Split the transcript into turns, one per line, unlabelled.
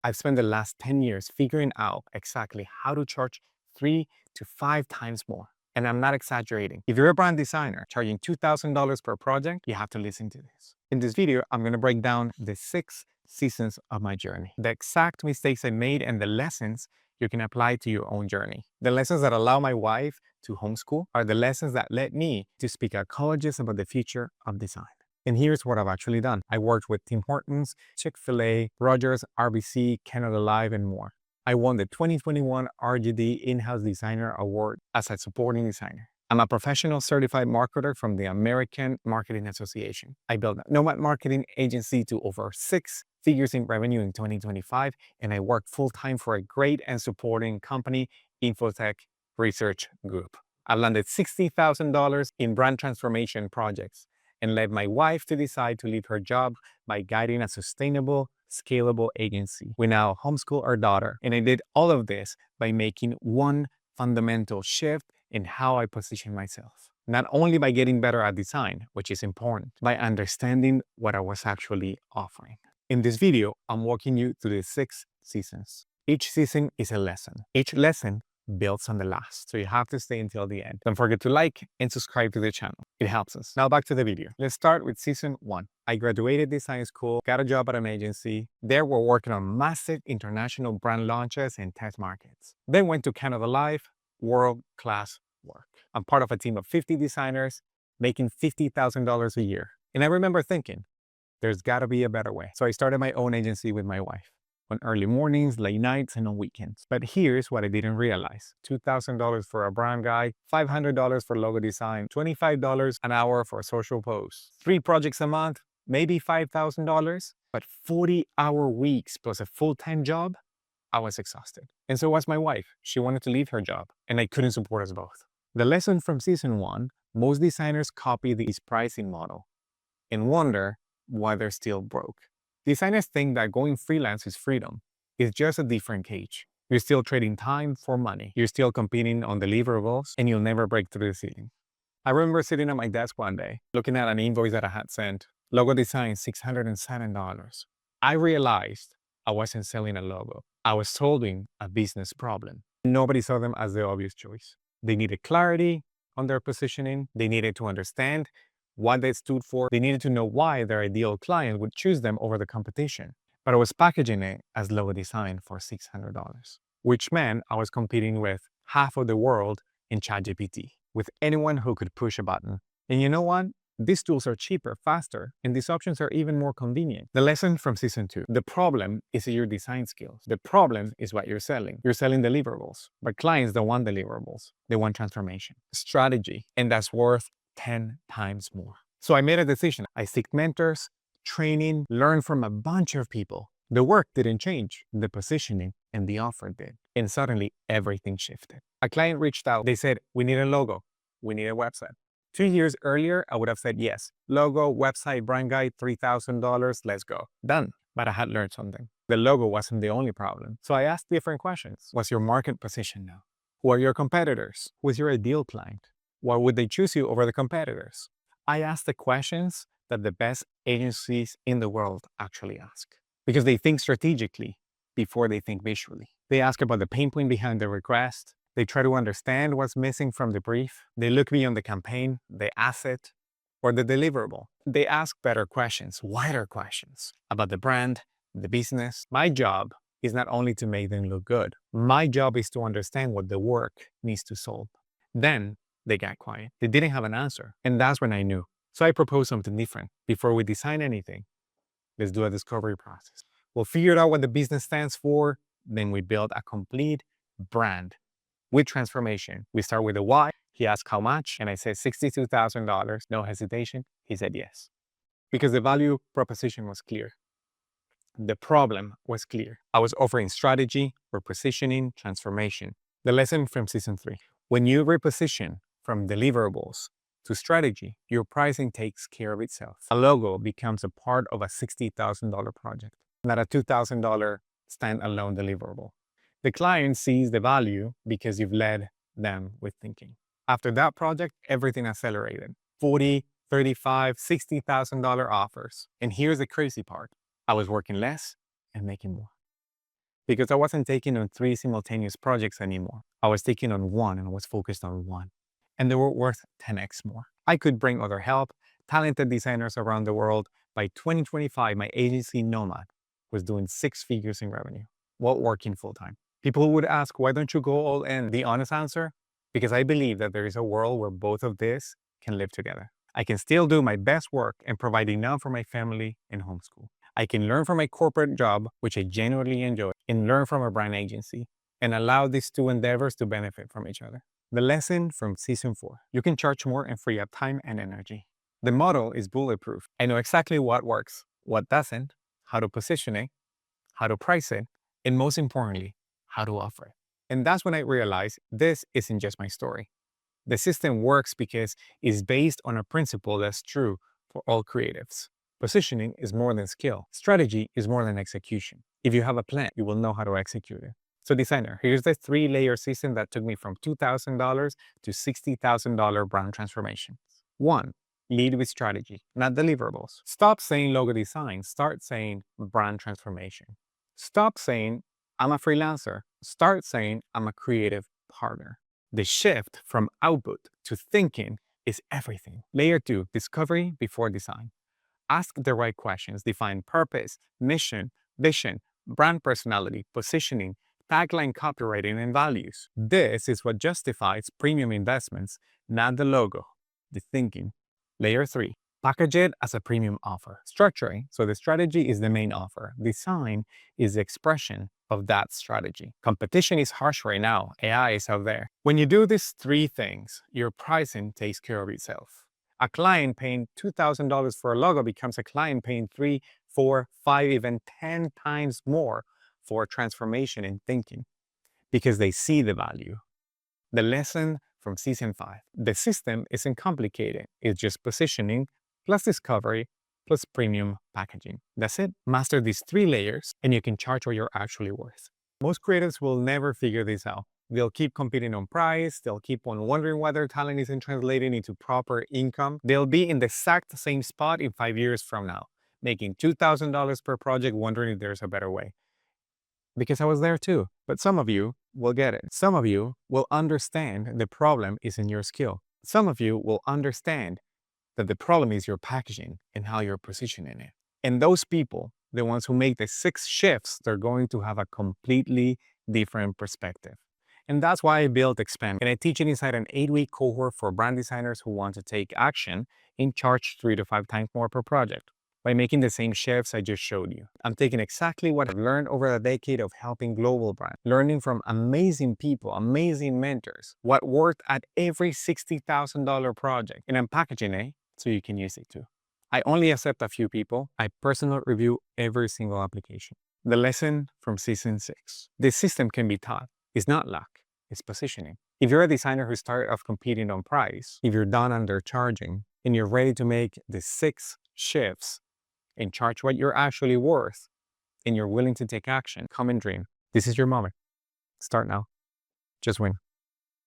I've spent the last 10 years figuring out exactly how to charge 3 to 5 times more. And I'm not exaggerating. If you're a brand designer charging $2,000 per project, you have to listen to this. In this video, I'm going to break down the 6 seasons of my journey, the exact mistakes I made and the lessons you can apply to your own journey. The lessons that allow my wife to homeschool are the lessons that led me to speak at colleges about the future of design. And here's what I've actually done. I worked with Tim Hortons, Chick-fil-A, Rogers, RBC, Canada Live, and more. I won the 2021 RGD In-House Designer Award as a supporting designer. I'm a professional certified marketer from the American Marketing Association. I built a Nomad Marketing Agency to over 6 figures in revenue in 2025, and I work full-time for a great and supporting company, Infotech Research Group. I've landed $60,000 in brand transformation projects and led my wife to decide to leave her job by guiding a sustainable, scalable agency. We now homeschool our daughter, and I did all of this by making one fundamental shift in how I position myself. Not only by getting better at design, which is important, by understanding what I was actually offering. In this video, I'm walking you through the 6 seasons. Each season is a lesson. Each lesson builds on the last, so you have to stay until the end. Don't forget to like and subscribe to the channel. It helps us. Now back to the video. Let's start with season 1. I graduated design school, got a job at an agency. There we're working on massive international brand launches and test markets. Then went to Canada Live, world-class work. I'm part of a team of 50 designers making $50,000 a year. And I remember thinking, there's gotta be a better way. So I started my own agency with my wife, on early mornings, late nights, and on weekends. But here's what I didn't realize. $2,000 for a brand guide, $500 for logo design, $25 an hour for social posts, 3 projects a month, maybe $5,000, but 40-hour weeks plus a full-time job. I was exhausted. And so was my wife. She wanted to leave her job, and I couldn't support us both. The lesson from season 1, most designers copy this pricing model and wonder why they're still broke. Designers think that going freelance is freedom. It's just a different cage. You're still trading time for money. You're still competing on deliverables, and you'll never break through the ceiling. I remember sitting at my desk one day, looking at an invoice that I had sent. Logo design, $607. I realized I wasn't selling a logo. I was solving a business problem. Nobody saw them as the obvious choice. They needed clarity on their positioning. They needed to understand what they stood for. They needed to know why their ideal client would choose them over the competition. But I was packaging it as logo design for $600, which meant I was competing with half of the world in ChatGPT, with anyone who could push a button. And you know what? These tools are cheaper, faster, and these options are even more convenient. The lesson from season 2. The problem isn't your design skills. The problem is what you're selling. You're selling deliverables, but clients don't want deliverables. They want transformation, strategy, and that's worth 10 times more. So I made a decision. I seeked mentors, training, learned from a bunch of people. The work didn't change. The positioning and the offer did. And suddenly everything shifted. A client reached out. They said, we need a logo. We need a website. 2 years earlier, I would have said yes. Logo, website, brand guide, $3,000, let's go. Done. But I had learned something. The logo wasn't the only problem. So I asked different questions. What's your market position now? Who are your competitors? Who's your ideal client? Why would they choose you over the competitors? I asked the questions that the best agencies in the world actually ask, because they think strategically before they think visually. They ask about the pain point behind the request. They try to understand what's missing from the brief. They look beyond the campaign, the asset, or the deliverable. They ask better questions, wider questions about the brand, the business. My job is not only to make them look good. My job is to understand what the work needs to solve. Then they got quiet. They didn't have an answer. And that's when I knew. So I proposed something different. Before we design anything, let's do a discovery process. We'll figure out what the business stands for. Then we build a complete brand with transformation. We start with the why. He asked how much, and I said $62,000. No hesitation. He said yes. Because the value proposition was clear. The problem was clear. I was offering strategy, repositioning, transformation. The lesson from season 3. When you reposition from deliverables to strategy, your pricing takes care of itself. A logo becomes a part of a $60,000 project, not a $2,000 standalone deliverable. The client sees the value because you've led them with thinking. After that project, everything accelerated. $40,000, $35,000, $60,000 offers. And here's the crazy part. I was working less and making more. because I wasn't taking on 3 simultaneous projects anymore. I was taking on one and I was focused on one. And they were worth 10x more. I could bring other help, talented designers around the world. By 2025, my agency Nomad was doing 6 figures in revenue while working full time. People would ask, why don't you go all in? The honest answer, because I believe that there is a world where both of this can live together. I can still do my best work and provide enough for my family and homeschool. I can learn from my corporate job, which I genuinely enjoy, and learn from a brand agency, and allow these two endeavors to benefit from each other. The lesson from season 4. You can charge more and free up time and energy. The model is bulletproof. I know exactly what works, what doesn't, how to position it, how to price it, and most importantly, how to offer it. And that's when I realized this isn't just my story. The system works because it's based on a principle that's true for all creatives. Positioning is more than skill. Strategy is more than execution. If you have a plan, you will know how to execute it. So designer, here's the 3-layer system that took me from $2,000 to $60,000 brand transformation. 1. Lead with strategy, not deliverables. Stop saying logo design. Start saying brand transformation. Stop saying I'm a freelancer. Start saying I'm a creative partner. The shift from output to thinking is everything. Layer 2, discovery before design. Ask the right questions. Define purpose, mission, vision, brand personality, positioning, tagline copywriting, and values. This is what justifies premium investments, not the logo, the thinking. Layer 3, package it as a premium offer. Structuring, so the strategy is the main offer. Design is the expression of that strategy. Competition is harsh right now. AI is out there. When you do these 3 things, your pricing takes care of itself. A client paying $2,000 for a logo becomes a client paying 3, 4, 5, even 10 times more for transformation and thinking because they see the value. The lesson from season 5. The system isn't complicated. It's just positioning plus discovery plus premium packaging. That's it. Master these 3 layers and you can charge what you're actually worth. Most creatives will never figure this out. They'll keep competing on price. They'll keep on wondering why their talent isn't translating into proper income. They'll be in the exact same spot in 5 years from now, making $2,000 per project, wondering if there's a better way. Because I was there too. But some of you will get it. Some of you will understand the problem isn't your skill. Some of you will understand that the problem is your packaging and how you're positioning it. And those people, the ones who make the 6 shifts, they're going to have a completely different perspective. And that's why I built Expand. And I teach it inside an 8-week cohort for brand designers who want to take action and charge 3 to 5 times more per project by making the same shifts I just showed you. I'm taking exactly what I've learned over a decade of helping global brands, learning from amazing people, amazing mentors, what worked at every $60,000 project, and I'm packaging it so you can use it too. I only accept a few people. I personally review every single application. The lesson from season 6. This system can be taught. It's not luck, it's positioning. If you're a designer who's tired of competing on price, if you're done undercharging, and you're ready to make the 6 shifts and charge what you're actually worth, and you're willing to take action, come and dream. This is your moment. Start now. Just win.